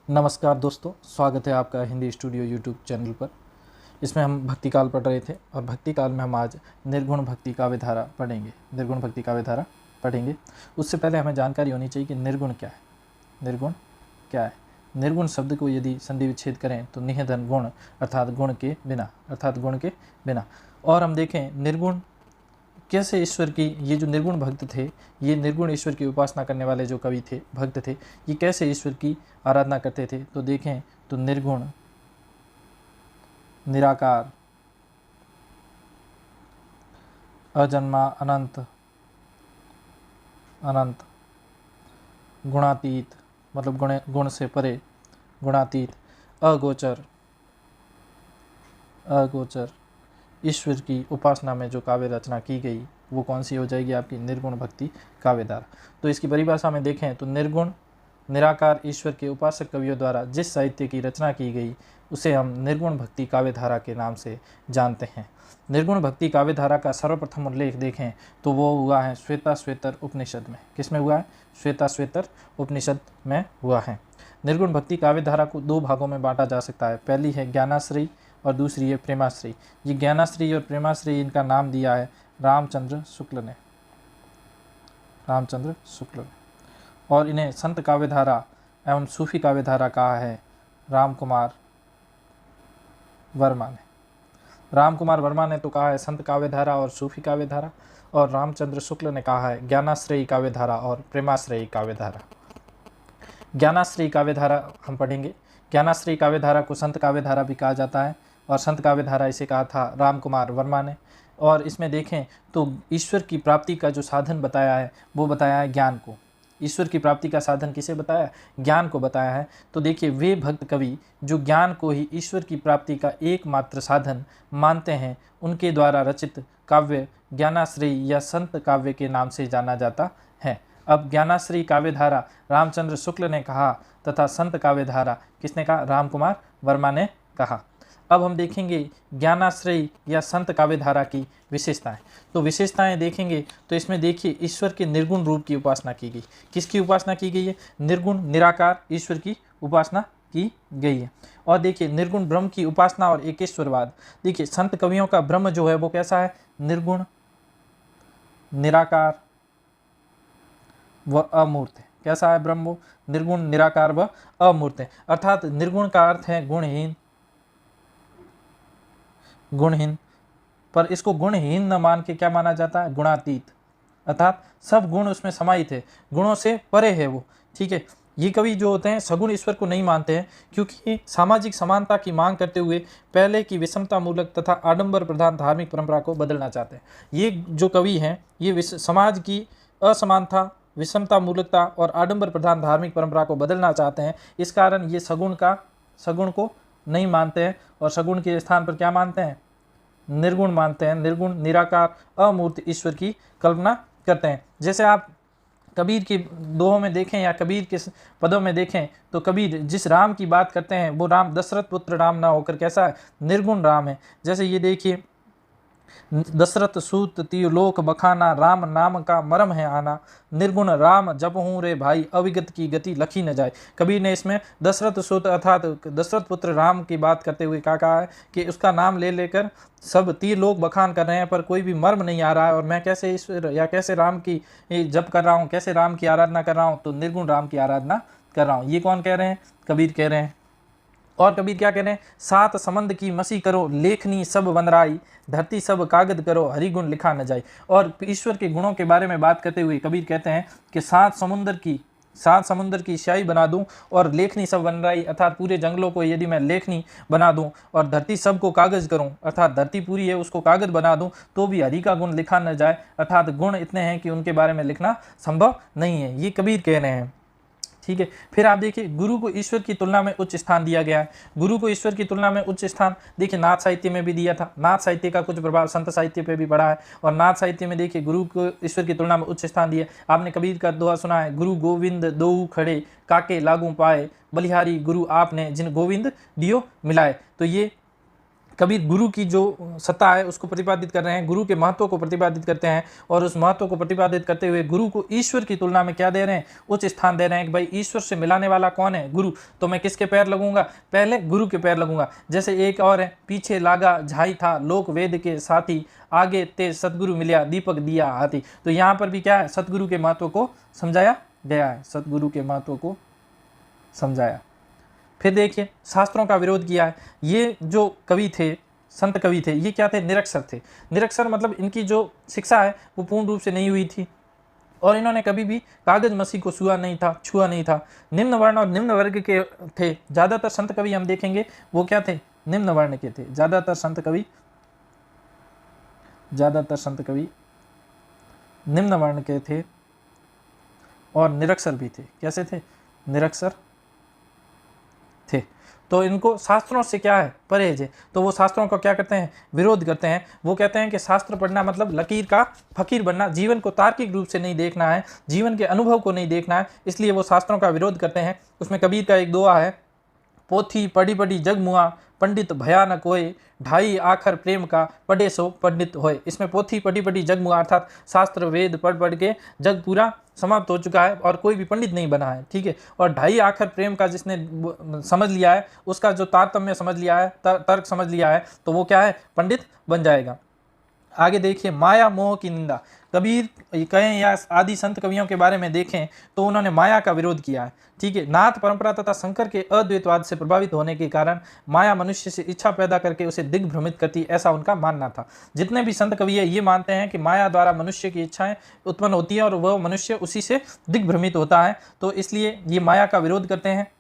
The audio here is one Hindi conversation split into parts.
नमस्कार दोस्तों, स्वागत है आपका हिंदी स्टूडियो यूट्यूब चैनल पर। इसमें हम भक्ति काल पढ़ रहे थे और भक्ति काल में हम आज निर्गुण भक्ति काव्य धारा पढ़ेंगे। निर्गुण भक्ति काव्य धारा पढ़ेंगे। उससे पहले हमें जानकारी होनी चाहिए कि निर्गुण क्या है। निर्गुण क्या है? निर्गुण शब्द को यदि संधि विच्छेद करें तो निःधन गुण अर्थात गुण के बिना। और हम देखें निर्गुण कैसे ईश्वर की, ये जो निर्गुण भक्त थे, ये निर्गुण ईश्वर की उपासना करने वाले जो कवि थे, भक्त थे, ये कैसे ईश्वर की आराधना करते थे। तो देखें तो निर्गुण, निराकार, अजन्मा, अनंत, गुणातीत मतलब गुण से परे, गुणातीत, अगोचर ईश्वर की उपासना में जो काव्य रचना की गई वो कौन सी हो जाएगी? आपकी निर्गुण भक्ति काव्य धारा। तो इसकी परिभाषा में देखें तो निर्गुण, निराकार ईश्वर के उपासक कवियों द्वारा जिस साहित्य की रचना की गई उसे हम निर्गुण भक्ति काव्य धारा के नाम से जानते हैं। निर्गुण भक्ति काव्य धारा का सर्वप्रथम उल्लेख देखें तो वो हुआ है श्वेताश्वेतर उपनिषद में। किसमें हुआ है? श्वेताश्वेतर उपनिषद में हुआ है। निर्गुण भक्ति काव्य धारा को दो भागों में बांटा जा सकता है। पहली है ज्ञानाश्रयी और दूसरी है प्रेमाश्रयी। ये ज्ञानाश्रयी और प्रेमाश्रयी, इनका नाम दिया है रामचंद्र शुक्ल ने। और इन्हें संत काव्य धारा एवं सूफी काव्य धारा कहा है रामकुमार वर्मा ने। रामकुमार वर्मा ने तो कहा है संत काव्य धारा और सूफी काव्य धारा, और रामचंद्र शुक्ल ने कहा है ज्ञानाश्रयी काव्य धारा और प्रेमाश्रयी काव्य धारा। ज्ञानाश्रयी काव्य धारा हम पढ़ेंगे। ज्ञानाश्रयी काव्य धारा को संत काव्य धारा भी कहा जाता है, और संत काव्य धारा इसे कहा था रामकुमार वर्मा ने। और इसमें देखें तो ईश्वर की प्राप्ति का जो साधन बताया है वो बताया है ज्ञान को। ईश्वर की प्राप्ति का साधन किसे बताया? ज्ञान को बताया है। तो देखिए, वे भक्त कवि जो ज्ञान को ही ईश्वर की प्राप्ति का एकमात्र साधन मानते हैं, उनके द्वारा रचित काव्य ज्ञानाश्रयी या संत काव्य के नाम से जाना जाता है। अब ज्ञानाश्रयी काव्य धारा रामचंद्र शुक्ल ने कहा तथा संत काव्य धारा किसने कहा? रामकुमार वर्मा ने कहा। अब हम देखेंगे ज्ञानाश्रयी या संत काव्य धारा की विशेषताएं। तो विशेषताएं देखेंगे तो इसमें देखिए ईश्वर के निर्गुण रूप की उपासना की गई। किसकी उपासना की गई है? निर्गुण निराकार ईश्वर की उपासना की गई है। और देखिए निर्गुण ब्रह्म की उपासना और एकेश्वरवाद। देखिए संत कवियों का ब्रह्म जो है वो कैसा है? निर्गुण, निराकार व अमूर्त है। कैसा है ब्रह्म? निर्गुण, निराकार व अमूर्त है। अर्थात निर्गुण का अर्थ है गुणहीन, पर इसको गुणहीन न मान के क्या माना जाता है? गुणातीत, अर्थात सब गुण उसमें समाहित है, गुणों से परे है वो। ठीक है, ये कवि जो होते हैं सगुण ईश्वर को नहीं मानते हैं, क्योंकि सामाजिक समानता की मांग करते हुए पहले की विषमता मूलक तथा आडंबर प्रधान धार्मिक परंपरा को बदलना चाहते हैं। ये जो कवि हैं ये समाज की असमानता, विषमता मूलकता और आडंबर प्रधान धार्मिक परंपरा को बदलना चाहते हैं। इस कारण ये सगुण को नहीं मानते हैं, और सगुण के स्थान पर क्या मानते हैं? निर्गुण मानते हैं। निर्गुण, निराकार, अमूर्त ईश्वर की कल्पना करते हैं। जैसे आप कबीर के दोहों में देखें या कबीर के पदों में देखें तो कबीर जिस राम की बात करते हैं वो राम दशरथ पुत्र राम ना होकर कैसा है? निर्गुण राम है। जैसे ये देखिए, दशरथ सूत त्रिलोक बखाना, राम नाम का मरम है आना, निर्गुण राम जपहूँ रे भाई, अविगत की गति लखी न जाए। कबीर ने इसमें दशरथ सूत अर्थात दशरथ पुत्र राम की बात करते हुए क्या कहा है कि उसका नाम ले लेकर सब त्रिलोक बखान कर रहे हैं पर कोई भी मर्म नहीं आ रहा है, और मैं कैसे ईश्वर या कैसे राम की जप कर रहा हूँ, कैसे राम की आराधना कर रहा हूँ? तो निर्गुण राम की आराधना कर रहा हूँ। ये कौन कह रहे हैं? कबीर कह रहे हैं। और कबीर क्या कह रहे हैं? सात समंद की मसी करो, लेखनी सब वनराई, धरती सब कागद करो, हरिगुण लिखा न जाए। और ईश्वर के गुणों के बारे में बात करते हुए कबीर कहते हैं कि सात समुंदर की स्याही बना दूं और लेखनी सब वनराई, अर्थात पूरे जंगलों को यदि मैं लेखनी बना दूं और धरती सब को कागज करूं, अर्थात धरती पूरी है उसको कागज बना दूं, तो भी हरि का गुण लिखा न जाए। अर्थात गुण इतने हैं कि उनके बारे में लिखना संभव नहीं है। ये कबीर कह रहे हैं। ठीक है, फिर आप देखिए गुरु को ईश्वर की तुलना में उच्च स्थान दिया गया है। गुरु को ईश्वर की तुलना में उच्च स्थान देखिए नाथ साहित्य में भी दिया था। नाथ साहित्य का कुछ प्रभाव संत साहित्य पे भी पड़ा है, और नाथ साहित्य में देखिए गुरु को ईश्वर की तुलना में उच्च स्थान दिया। आपने कबीर का दोहा सुना है, गुरु गोविंद दोऊ खड़े, काके लागू पाए, बलिहारी गुरु आपने जिन गोविंद दियो मिलाए। तो ये कबीर गुरु की जो सत्ता है उसको प्रतिपादित कर रहे हैं, गुरु के महत्व को प्रतिपादित करते हैं, और उस महत्व को प्रतिपादित करते हुए गुरु को ईश्वर की तुलना में क्या दे रहे हैं, उच्च स्थान दे रहे हैं कि भाई ईश्वर से मिलाने वाला कौन है, गुरु। तो मैं किसके पैर लगूंगा, पहले गुरु के पैर लगूंगा। जैसे एक और है, पीछे लागा झाई था लोक वेद के साथी, आगे ते सतगुरु मिलिया दीपक दिया हाथी। तो यहाँ पर भी क्या है, सतगुरु के महत्व को समझाया गया है, सतगुरु के महत्व को समझाया। फिर देखिए शास्त्रों का विरोध किया है। ये जो कवि थे, संत कवि थे, ये क्या थे, निरक्षर थे। निरक्षर मतलब इनकी जो शिक्षा है वो पूर्ण रूप से नहीं हुई थी, और इन्होंने कभी भी कागज मसी को छुआ नहीं था। निम्न वर्ण और निम्न वर्ग के थे। ज़्यादातर संत कवि हम देखेंगे वो क्या थे, निम्न वर्ण के थे। ज़्यादातर संत कवि निम्न वर्ण के थे और निरक्षर भी थे। कैसे थे, निरक्षर थे। तो इनको शास्त्रों से क्या है, परहेज है। तो वो शास्त्रों का क्या करते हैं, विरोध करते हैं। वो कहते हैं कि शास्त्र पढ़ना मतलब लकीर का फकीर बनना, जीवन को तार्किक रूप से नहीं देखना है, जीवन के अनुभव को नहीं देखना है, इसलिए वो शास्त्रों का विरोध करते हैं। उसमें कबीर का एक दोहा है, पोथी पढ़ी पढ़ी जग मुआ, पंडित भयानक होए, ढाई आखर प्रेम का पढ़े सो पंडित होए। इसमें पोथी पढ़ी पढ़ी जग मुआ अर्थात शास्त्र वेद पढ़ के जग पूरा समाप्त हो चुका है और कोई भी पंडित नहीं बना है, ठीक है। और ढाई आखर प्रेम का जिसने समझ लिया है, उसका जो तारतम्य समझ लिया है, तर्क समझ लिया है, तो वो क्या है, पंडित बन जाएगा। आगे देखिए, माया मोह की निंदा। कबीर कहें या आदि संत कवियों के बारे में देखें तो उन्होंने माया का विरोध किया है, ठीक है। नाथ परंपरा तथा शंकर के अद्वैतवाद से प्रभावित होने के कारण माया मनुष्य से इच्छा पैदा करके उसे दिग्भ्रमित करती, ऐसा उनका मानना था। जितने भी संत कवि है ये मानते हैं कि माया द्वारा मनुष्य की इच्छाएं उत्पन्न होती है और वह मनुष्य उसी से दिग्भ्रमित होता है, तो इसलिए ये माया का विरोध करते हैं।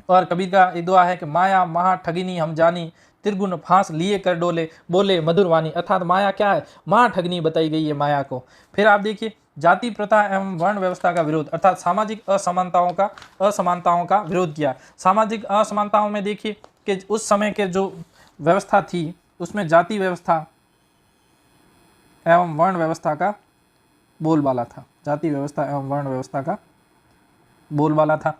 और कबीर का एक दुआ है कि माया महा ठगिनी हम जानी, त्रिगुण फांस लिए कर डोले, बोले मधुरवाणी। अर्थात माया क्या है, महा ठगनी बताई गई है माया को। फिर आप देखिए, जाति प्रथा एवं वर्ण व्यवस्था का विरोध, अर्थात सामाजिक असमानताओं का विरोध किया। सामाजिक असमानताओं में देखिए कि उस समय के जो व्यवस्था थी उसमें जाति व्यवस्था एवं वर्ण व्यवस्था का बोलबाला था। जाति व्यवस्था एवं वर्ण व्यवस्था का बोलबाला था।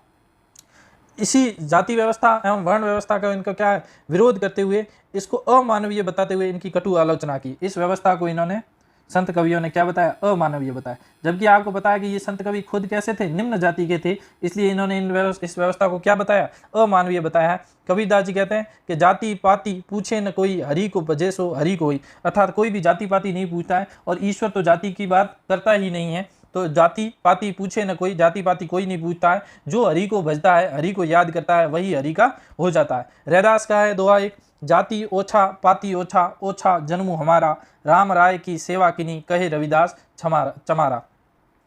इसी जाति व्यवस्था एवं वर्ण व्यवस्था का इनका क्या है, विरोध करते हुए इसको अमानवीय बताते हुए इनकी कटु आलोचना की। इस व्यवस्था को इन्होंने संत कवियों ने क्या बताया, अमानवीय बताया। जबकि आपको बताया कि ये संत कवि खुद कैसे थे, निम्न जाति के थे, इसलिए इन्होंने इस व्यवस्था को क्या बताया, अमानवीय बताया है। कबीरदास जी कहते हैं कि जाति पाति पूछे न कोई, हरि को भजे सो हरि कोई। अर्थात कोई भी जाति पाति नहीं पूछता है, और ईश्वर तो जाति की बात करता ही नहीं है। तो जाति पाति पूछे न कोई, जाति पाति कोई नहीं पूछता है। जो हरि को भजता है, हरि को याद करता है, वही हरि का हो जाता है। रैदास का है दोहा एक, जाति ओछा पाति ओछा, ओछा जन्मु हमारा, राम राय की सेवा किनी, कहे रविदास चमारा।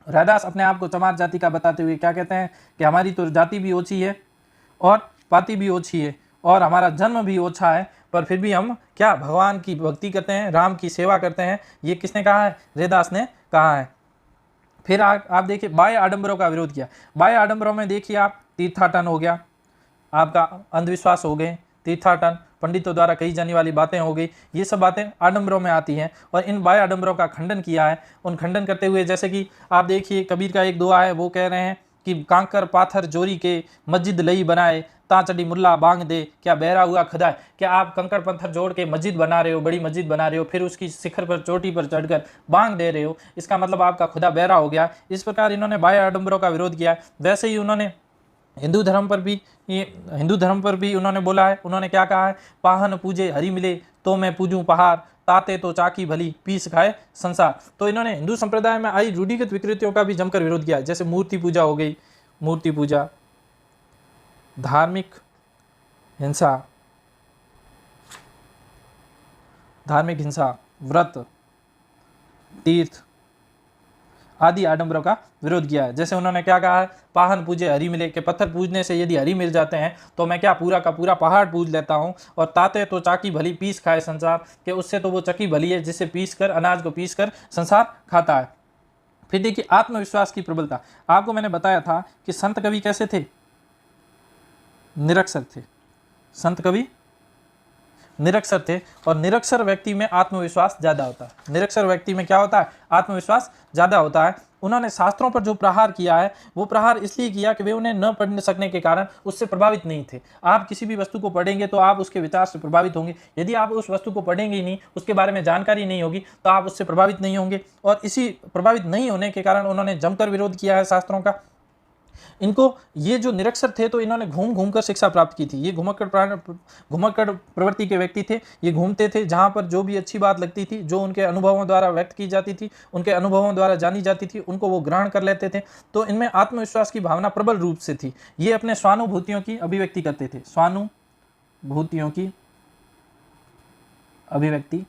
रैदास अपने आप को चमार जाति का बताते हुए क्या कहते हैं कि हमारी तो जाति भी ओछी है और पाति भी ओछी है और हमारा जन्म भी ओछा है, पर फिर भी हम क्या, भगवान की भक्ति करते हैं, राम की सेवा करते हैं। ये किसने कहा है, रैदास ने कहा है। फिर आप देखिए, बाह्य आडंबरों का विरोध किया। बाह्य आडंबरों में देखिए आप, तीर्थाटन हो गया, आपका अंधविश्वास हो गए, तीर्थाटन पंडितों द्वारा कही जाने वाली बातें हो गई, ये सब बातें आडंबरों में आती हैं, और इन बाह्य आडंबरों का खंडन किया है। उन खंडन करते हुए जैसे कि आप देखिए, कबीर का एक दुआ है, वो कह रहे हैं कि कांकर पाथर जोरी के, मस्जिद लई बनाए, ताचड़ी मुल्ला बांग दे, क्या बहरा हुआ खुदा है। क्या आप कंकड़ पत्थर जोड़ के मस्जिद बना रहे हो, बड़ी मस्जिद बना रहे हो, फिर उसकी शिखर पर, चोटी पर चढ़कर बांग दे रहे हो, इसका मतलब आपका खुदा बहरा हो गया। इस प्रकार इन्होंने बाह्य आडंबरों का विरोध किया है। वैसे ही उन्होंने हिंदू धर्म पर भी उन्होंने बोला है। उन्होंने क्या कहा है, पाहन पूजे हरि मिले, तो मैं पूजूं पहाड़, ताते तो चाकी भली, पीस खाए संसार। तो इन्होंने हिंदू संप्रदाय में आई रूढ़िगत विकृतियों का भी जमकर विरोध किया। जैसे मूर्ति पूजा हो गई, मूर्ति पूजा, धार्मिक हिंसा, व्रत, तीर्थ आदि आडंबरों का विरोध किया है। जैसे उन्होंने क्या कहा है, पाहन पूजे हरि मिले, के पत्थर पूजने से यदि हरि मिल जाते हैं तो मैं क्या पूरा का पूरा पहाड़ पूज लेता हूँ। और ताते तो चाकी भली, पीस खाए संसार, के उससे तो वो चक्की भली है जिससे पीस कर, अनाज को पीस कर संसार खाता है। फिर देखिए, आत्मविश्वास की प्रबलता। आपको मैंने बताया था कि संत कवि कैसे थे, निरक्षर थे। संत कवि निरक्षर थे, और निरक्षर व्यक्ति में आत्मविश्वास ज़्यादा होता है। निरक्षर व्यक्ति में क्या होता है? आत्मविश्वास ज़्यादा होता है। उन्होंने शास्त्रों पर जो प्रहार किया है वो प्रहार इसलिए किया कि वे उन्हें न पढ़ सकने के कारण उससे प्रभावित नहीं थे। आप किसी भी वस्तु को पढ़ेंगे तो आप उसके विचार से प्रभावित होंगे। यदि आप उस वस्तु को पढ़ेंगे ही नहीं, उसके बारे में जानकारी नहीं होगी, तो आप उससे प्रभावित नहीं होंगे। और इसी प्रभावित नहीं होने के कारण उन्होंने जमकर विरोध किया है शास्त्रों का। इनको, ये जो निरक्षर थे तो इन्होंने घूम घूम कर शिक्षा प्राप्त की थी। ये घुमक्कड़ प्रवृत्ति के व्यक्ति थे। ये घूमते थे, जहाँ पर जो भी अच्छी बात लगती थी, जो उनके अनुभवों द्वारा व्यक्त की जाती थी, उनके अनुभवों द्वारा जानी जाती थी, उनको वो ग्रहण कर लेते थे। तो इनमें आत्मविश्वास की भावना प्रबल रूप से थी। ये अपने स्वानुभूतियों की अभिव्यक्ति करते थे, स्वानुभूतियों की अभिव्यक्ति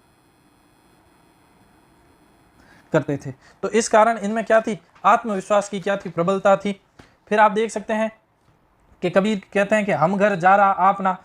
करते थे। तो इस कारण इनमें क्या थी? आत्मविश्वास की क्या थी? प्रबलता थी। फिर आप देख सकते हैं कि कबीर कहते हैं कि हम घर जा रहा आपना,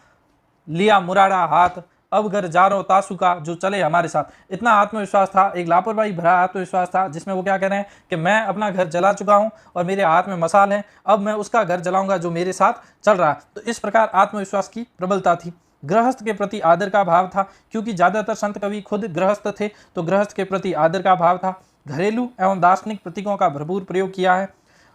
लिया मुराड़ा हाथ, अब घर जा रहा तासु का, जो चले हमारे साथ। इतना आत्मविश्वास था, एक लापरवाही भरा आत्मविश्वास था, जिसमें वो क्या कह रहे हैं कि मैं अपना घर जला चुका हूं और मेरे हाथ में मसाल है, अब मैं उसका घर जलाऊंगा जो मेरे साथ चल रहा है। तो इस प्रकार आत्मविश्वास की प्रबलता थी। गृहस्थ के प्रति आदर का भाव था, क्योंकि ज्यादातर संत कवि खुद गृहस्थ थे, तो गृहस्थ के प्रति आदर का भाव था। घरेलू एवं दार्शनिक प्रतीकों का भरपूर प्रयोग किया है।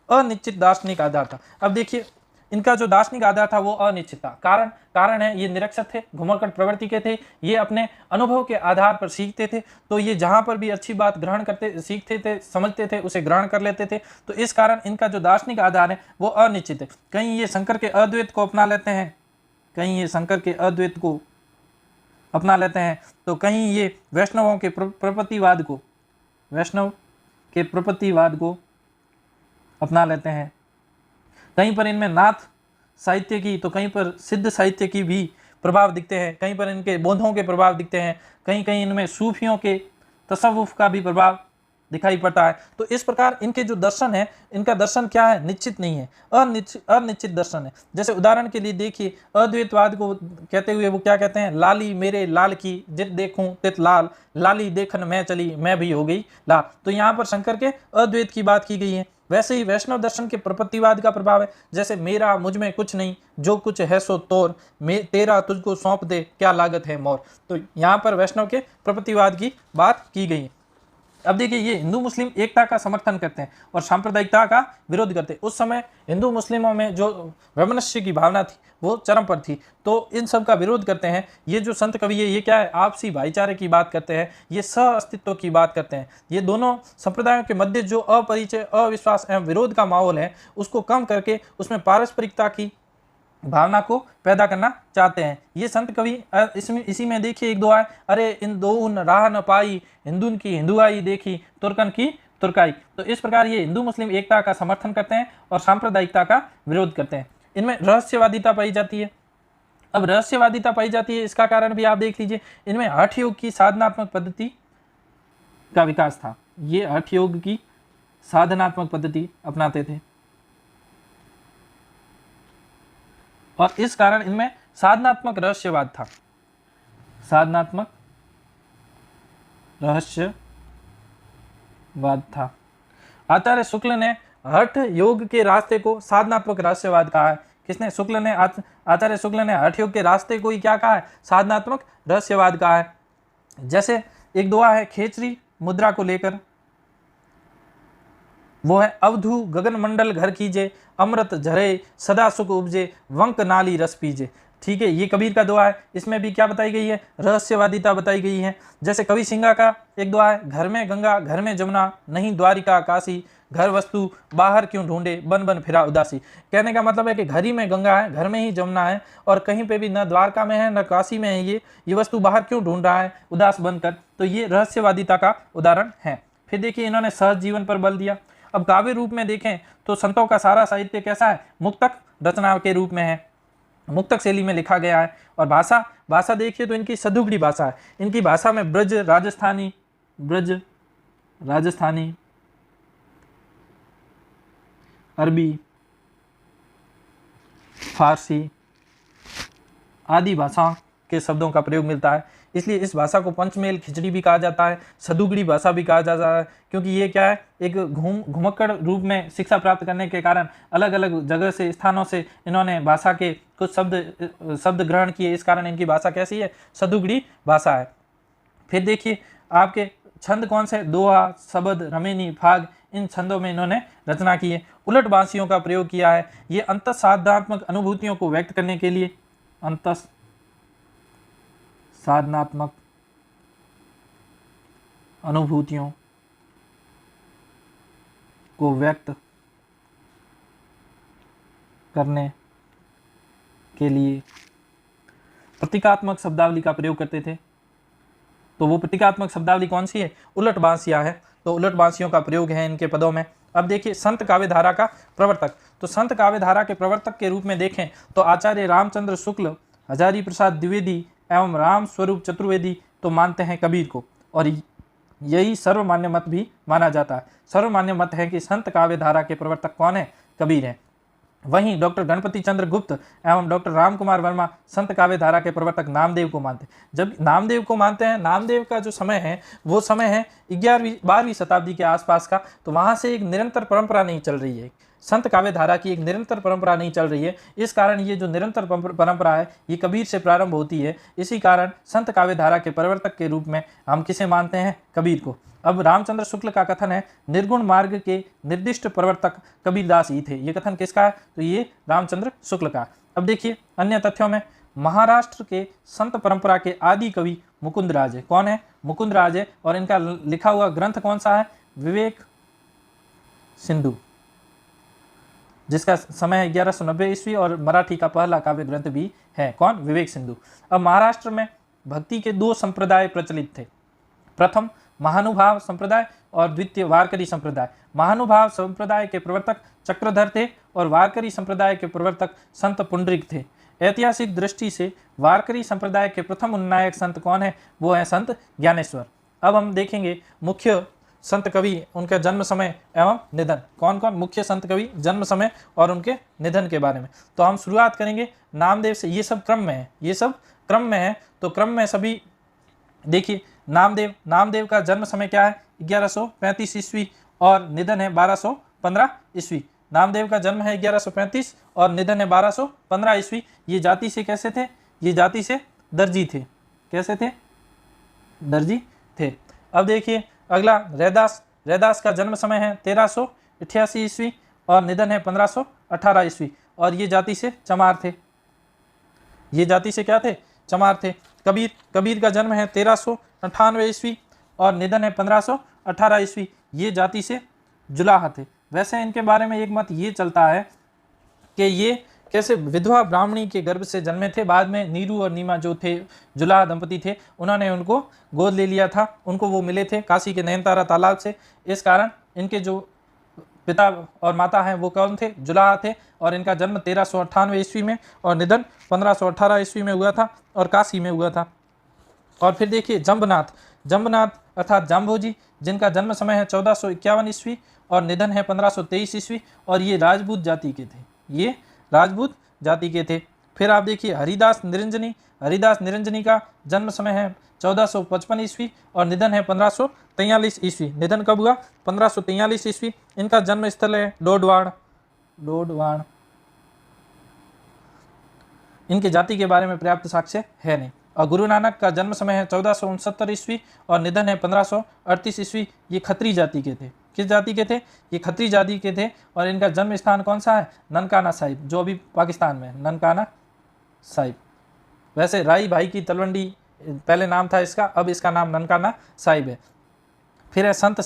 अनिश्चित दार्शनिक आधार था। अब देखिए, इनका जो दार्शनिक आधार था वो अनिश्चित था। कारण है, ये निरक्षर थे, घुमक्कड़ प्रवृत्ति के थे, ये अपने अनुभव के आधार पर सीखते थे। तो ये जहां पर भी अच्छी बात ग्रहण करते, सीखते थे, समझते थे, उसे ग्रहण कर लेते थे। तो इस कारण इनका जो दार्शनिक आधार है वो अनिश्चित है। कहीं ये शंकर के अद्वैत को अपना लेते हैं, कहीं ये शंकर के अद्वैत को अपना लेते हैं, तो कहीं ये वैष्णवों के प्रपत्तिवाद को, वैष्णव के प्रपत्तिवाद को अपना लेते हैं। कहीं पर इनमें नाथ साहित्य की, तो कहीं पर सिद्ध साहित्य की भी प्रभाव दिखते हैं, कहीं पर इनके बोधों के प्रभाव दिखते हैं, कहीं कहीं इनमें सूफियों के तसव्वुफ का भी प्रभाव दिखाई पड़ता है। तो इस प्रकार इनके जो दर्शन है, इनका दर्शन क्या है? निश्चित नहीं है, अनिश्चित दर्शन है। जैसे उदाहरण के लिए देखिए, अद्वैतवाद को कहते हुए वो क्या कहते हैं? लाली मेरे लाल की जित देखूं तित लाल, लाली देखन मैं चली मैं भी हो गई लाल। तो यहाँ पर शंकर के अद्वैत की बात की गई है। वैसे ही वैष्णव दर्शन के प्रपत्तिवाद का प्रभाव है। जैसे मेरा मुझ में कुछ नहीं, जो कुछ है सो तोर, तेरा तुझको सौंप दे क्या लागत है मोर। तो यहाँ पर वैष्णव के प्रपत्तिवाद की बात की गई है। अब देखिए, ये हिंदू मुस्लिम एकता का समर्थन करते हैं और सांप्रदायिकता का विरोध करते हैं। उस समय हिंदू मुस्लिमों में जो वैमनस्य की भावना थी वो चरम पर थी, तो इन सब का विरोध करते हैं। ये जो संत कवि है, ये क्या है? आपसी भाईचारे की बात करते हैं, ये सह अस्तित्व की बात करते हैं। ये दोनों संप्रदायों के मध्य जो अपरिचय, अविश्वास एवं विरोध का माहौल है, उसको कम करके उसमें पारस्परिकता की भावना को पैदा करना चाहते हैं। ये संत कवि इसमें इसी में देखिए एक दुआ है, अरे इन दो राह न पाई, हिंदुन की हिंदुआई देखी, तुर्कन की तुर्काई। तो इस प्रकार ये हिंदू मुस्लिम एकता का समर्थन करते हैं और सांप्रदायिकता का विरोध करते हैं। इनमें रहस्यवादिता पाई जाती है। अब रहस्यवादिता पाई जाती है, इसका कारण भी आप देख लीजिए, इनमें हठ योग की साधनात्मक पद्धति का विकास था। ये हठ योग की साधनात्मक पद्धति अपनाते थे और इस कारण इनमें साधनात्मक रहस्यवाद था। साधनात्मक रहस्यवाद था। आचार्य शुक्ल ने हठ योग के रास्ते को साधनात्मक रहस्यवाद कहा है। किसने? शुक्ल ने। आचार्य शुक्ल ने हठ योग के रास्ते को ही क्या कहा है? साधनात्मक रहस्यवाद कहा है। जैसे एक दुआ है खेचरी मुद्रा को लेकर, वो है अवधु गगन मंडल घर कीजे, अमृत झरे सदा सुख उपजे, वंक नाली रस पीजे। ठीक है, ये कबीर का दुआ है। इसमें भी क्या बताई गई है? रहस्यवादिता बताई गई है। जैसे कवि सिंगा का एक दुआ है, घर में गंगा घर में जमुना, नहीं द्वारिका काशी, घर वस्तु बाहर क्यों ढूंढे, बन बन फिरा उदासी। कहने का मतलब है कि घर ही में गंगा है, घर में ही जमुना है, और कहीं पे भी न द्वारका में है न काशी में है, ये वस्तु बाहर क्यों ढूंढ रहा है उदास बनकर। तो ये रहस्यवादिता का उदाहरण है। फिर देखिए, इन्होंने सहज जीवन पर बल दिया। अब काव्य रूप में देखें तो संतों का सारा साहित्य कैसा है? मुक्तक रचना के रूप में है, मुक्तक शैली में लिखा गया है। और भाषा देखिए तो इनकी सदुगड़ी भाषा है। इनकी भाषा में ब्रज राजस्थानी, अरबी, फारसी आदि भाषाओं के शब्दों का प्रयोग मिलता है। इसलिए इस भाषा को पंचमेल खिचड़ी भी कहा जाता है, सदुगड़ी भाषा भी कहा जाता है, क्योंकि ये क्या है, एक घुमक्कड़ रूप में शिक्षा प्राप्त करने के कारण अलग अलग जगह से, स्थानों से इन्होंने भाषा के कुछ शब्द ग्रहण किए, इस कारण इनकी भाषा कैसी है, सदुगड़ी भाषा है। फिर देखिए आपके छंद कौन से, दोहा, शबद, रमेनी, फाग, इन छंदों में इन्होंने रचना की है। उलट बांसियों का प्रयोग किया है, ये अंतःसाधनात्मक अनुभूतियों को व्यक्त करने के लिए, अंतःसाधनात्मक अनुभूतियों को व्यक्त करने के लिए प्रतीकात्मक शब्दावली का प्रयोग करते थे। तो वो प्रतीकात्मक शब्दावली कौन सी है, उलट बांसियां है। तो उलट बांसियों का प्रयोग है इनके पदों में। अब देखिए संत काव्य धारा का प्रवर्तक, तो संत काव्य धारा के प्रवर्तक के रूप में देखें तो आचार्य रामचंद्र शुक्ल, हजारी प्रसाद द्विवेदी एवं राम स्वरूप चतुर्वेदी तो मानते हैं कबीर को, और यही सर्वमान्य मत भी माना जाता है। सर्वमान्य मत है कि संत काव्य धारा के प्रवर्तक कौन है, कबीर है। वहीं डॉक्टर गणपति चंद्र गुप्त एवं डॉक्टर राम कुमार वर्मा संत काव्य धारा के प्रवर्तक नामदेव को मानते हैं। जब नामदेव को मानते हैं, नामदेव का जो समय है वो समय है 11वीं-12वीं शताब्दी के आसपास का, तो वहाँ से एक निरंतर परंपरा नहीं चल रही है, संत काव्य धारा की एक निरंतर परंपरा नहीं चल रही है। इस कारण ये जो निरंतर परंपरा है ये कबीर से प्रारंभ होती है। इसी कारण संत काव्य धारा के प्रवर्तक के रूप में हम किसे मानते हैं, कबीर को। अब रामचंद्र शुक्ल का कथन है निर्गुण मार्ग के निर्दिष्ट प्रवर्तक कबीरदास ही थे। ये कथन किसका है, तो ये रामचंद्र शुक्ल का। अब देखिए अन्य तथ्यों में महाराष्ट्र के संत परंपरा के आदि कवि मुकुंदराज है। कौन है, मुकुंदराज है, और इनका लिखा हुआ ग्रंथ कौन सा है, विवेक सिंधु, जिसका समय है 1190 ईस्वी, और मराठी का पहला काव्य ग्रंथ भी है। कौन, विवेक सिंधु। अब महाराष्ट्र में भक्ति के 2 संप्रदाय प्रचलित थे, प्रथम महानुभाव संप्रदाय और द्वितीय वारकरी संप्रदाय। महानुभाव संप्रदाय के प्रवर्तक चक्रधर थे और वारकरी संप्रदाय के प्रवर्तक संत पुंडरीक थे। ऐतिहासिक दृष्टि से वारकरी संप्रदाय के प्रथम उन्नायक संत कौन है, वो है संत ज्ञानेश्वर। अब हम देखेंगे मुख्य संत कवि, उनका जन्म समय एवं निधन। कौन कौन मुख्य संत कवि, जन्म समय और उनके निधन के बारे में। तो हम शुरुआत करेंगे नामदेव से। ये सब क्रम में है, ये सब क्रम में है, तो क्रम में सभी देखिए। नामदेव का जन्म समय क्या है, 1135 ईस्वी, और निधन है 1215 ईस्वी। नामदेव का जन्म है 1135 और निधन है 1215 ईस्वी। ये जाति से कैसे थे, ये जाति से दर्जी थे। कैसे थे, दर्जी थे। अब देखिए अगला रैदास का जन्म समय है 1388 ईस्वी और निधन है 1518 ईस्वी, और ये जाति से चमार थे। ये जाति से क्या थे, चमार थे। कबीर का जन्म है 1398 ईस्वी और निधन है 1518 ईस्वी। ये जाति से जुलाहा थे। वैसे इनके बारे में एक मत ये चलता है कि ये कैसे विधवा ब्राह्मणी के गर्भ से जन्मे थे। बाद में नीरू और नीमा जो थे, जुलाहा दंपति थे, उन्होंने उनको गोद ले लिया था। उनको वो मिले थे काशी के नैनतारा तालाब से। इस कारण इनके जो पिता और माता हैं वो कौन थे, जुलाहा थे, और इनका जन्म 1398 ईस्वी में और निधन 1518 ईस्वी में हुआ था और काशी में हुआ था। और फिर देखिए जम्बनाथ अर्थात जाम्भोजी, जिनका जन्म समय है 1451 ईस्वी और निधन है 1523 ईस्वी, और ये राजपूत जाति के थे। ये राजपूत जाति के थे। फिर आप देखिए हरिदास निरंजनी का जन्म समय है 1455 ईस्वी और निधन है 1543 ईस्वी। निधन कब हुआ, 1543 ईस्वी। इनका जन्म स्थल है डोडवाड़। इनके जाति के बारे में पर्याप्त साक्ष्य है नहीं। और गुरु नानक का जन्म समय है 1469 ईस्वी और निधन है 1538 ईस्वी। ये खत्री जाति के थे। किस जाति के थे, ये खत्री जाति के थे। और इनका जन्म स्थान कौन सा है, ननकाना साहिब, जो अभी पाकिस्तान में है, ननकाना साहिब। वैसे राई भाई की तलवंडी पहले नाम था इसका, अब इसका नाम ननकाना साहिब है। फिर है संत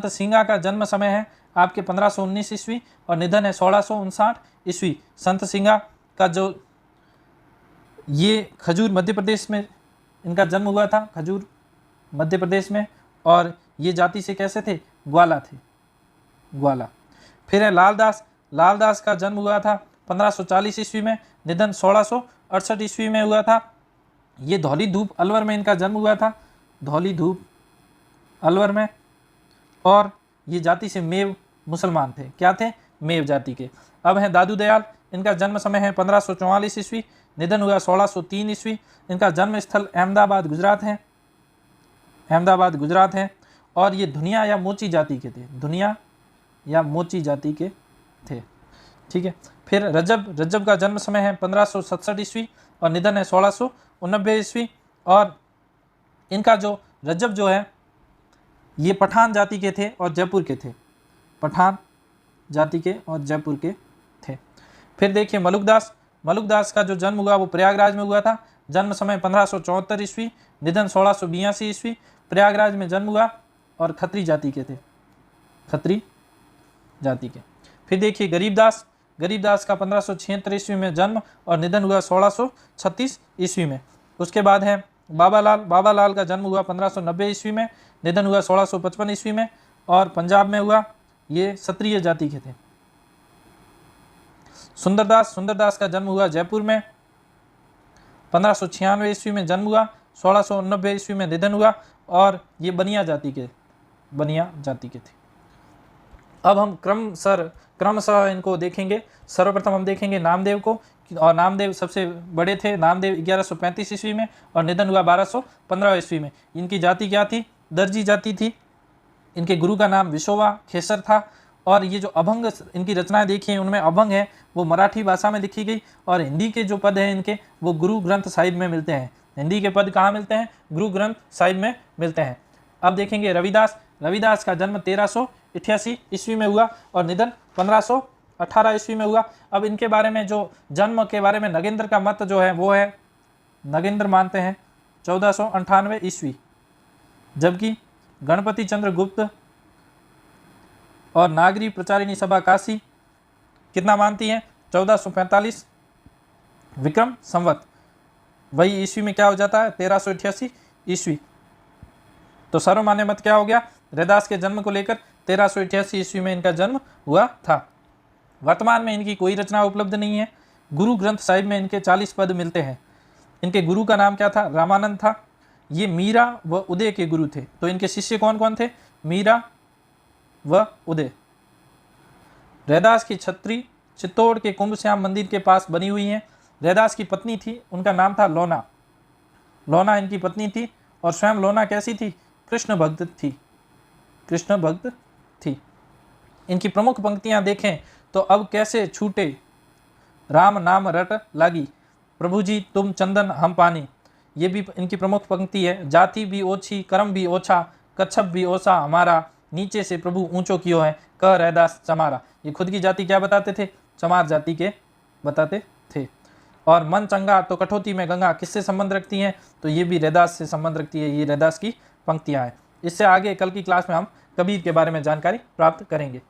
सिंगा का जन्म समय है आपके 1519 ईस्वी और निधन है 1659 ईस्वी। संत सिंगा का जो ये खजूर मध्य प्रदेश में इनका जन्म हुआ था, खजूर मध्य प्रदेश में, और ये जाति से कैसे थे, ग्वाला थे, ग्वाला। फिर है लालदास का जन्म हुआ था 1540 ईस्वी में, निधन 1668 ईस्वी में हुआ था। ये धौली धूप अलवर में इनका जन्म हुआ था, धौली धूप अलवर में, और ये जाति से मेव मुसलमान थे। क्या थे, मेव जाति के। अब हैं दादू दयाल, इनका जन्म समय है 1544 ईस्वी, निधन हुआ 1603 ईस्वी। इनका जन्म स्थल अहमदाबाद गुजरात है, अहमदाबाद गुजरात है। और ये धुनिया या मोची जाति के थे, धुनिया या मोची जाति के थे, ठीक है। फिर रजब, रजब का जन्म समय है 1567 ईस्वी और निधन है 1689 ईस्वी। और इनका जो रजब जो है ये पठान जाति के थे और जयपुर के थे, पठान जाति के और जयपुर के थे। फिर देखिए मलुकदास, मलुकदास का जो जन्म हुआ वो प्रयागराज में हुआ था, जन्म समय 1574 ईस्वी, निधन 1682 ईस्वी। प्रयागराज में जन्म हुआ और खत्री जाति के थे, खत्री जाति के। फिर देखिए गरीबदास, गरीबदास का 1576 ईस्वी में जन्म और निधन हुआ 1636 ईस्वी में। उसके बाद है बाबालाल, बाबालाल का जन्म हुआ 1590 ईस्वी में, निधन हुआ 1655 ईस्वी में और पंजाब में हुआ, ये क्षत्रिय जाति के थे। सुंदरदास, सुंदरदास का जन्म हुआ जयपुर में, 1596 ईस्वी में जन्म हुआ, 1689 ईस्वी में निधन हुआ और ये बनिया जाति के, बनिया जाति के थे। अब हम क्रमशः इनको देखेंगे। सर्वप्रथम हम देखेंगे नामदेव को, और नामदेव सबसे बड़े थे। नामदेव 1135 ईस्वी में और निधन हुआ 1215 ईस्वी में। इनकी जाति क्या थी? दर्जी जाति थी। इनके गुरु का नाम विशोबा खेसर था। और ये जो अभंग इनकी रचनाएं देखिए उनमें अभंग है वो मराठी भाषा में लिखी गई, और हिंदी के जो पद हैं इनके वो गुरु ग्रंथ साहिब में मिलते हैं। हिंदी के पद कहाँ मिलते हैं? गुरु ग्रंथ साहिब में मिलते हैं। अब देखेंगे रविदास, रविदास का जन्म 1388 ईस्वी में हुआ और निधन 1518 ईस्वी में हुआ। अब इनके बारे में जो जन्म के बारे में नगेंद्र का मत जो है वो है, नगेंद्र मानते हैं 1498 ईस्वी, जबकि गणपति चंद्र गुप्त और नागरी प्रचारिणी सभा काशी कितना मानती है? 1445 विक्रम संवत। वही ईस्वी में क्या हो जाता है? 1388 ईस्वी। तो सर्वमान्य मत क्या हो गया? रैदास के जन्म को लेकर 1388 ईस्वी में इनका जन्म हुआ था। वर्तमान में इनकी कोई रचना उपलब्ध नहीं है। गुरु ग्रंथ साहिब में इनके 40 पद मिलते हैं। इनके गुरु का नाम क्या था? रामानंद था। ये मीरा व उदय के गुरु थे। तो इनके शिष्य कौन कौन थे? मीरा व उदय। रैदास की छत्री चित्तौड़ के कुंभ श्याम मंदिर के पास बनी हुई है। रैदास की पत्नी थी, उनका नाम था लोना। लोना इनकी पत्नी थी और स्वयं लोना कैसी थी? कृष्ण भक्त थी, कृष्ण भक्त थी। इनकी प्रमुख पंक्तियां देखें तो अब कैसे छूटे राम नाम रट लागी, प्रभु जी तुम चंदन हम पानी, ये भी इनकी प्रमुख पंक्ति है। जाति भी ओछी कर्म भी ओछा, कच्छप भी ओछा हमारा, नीचे से प्रभु ऊंचो कियो है, कह रैदास चमारा। ये खुद की जाति क्या बताते थे? चमार जाति के बताते थे। और मन चंगा तो कठौती में गंगा किससे संबंध रखती हैं? तो ये भी रैदास से संबंध रखती है। ये रैदास की पंक्तियां हैं। इससे आगे कल की क्लास में हम कबीर के बारे में जानकारी प्राप्त करेंगे।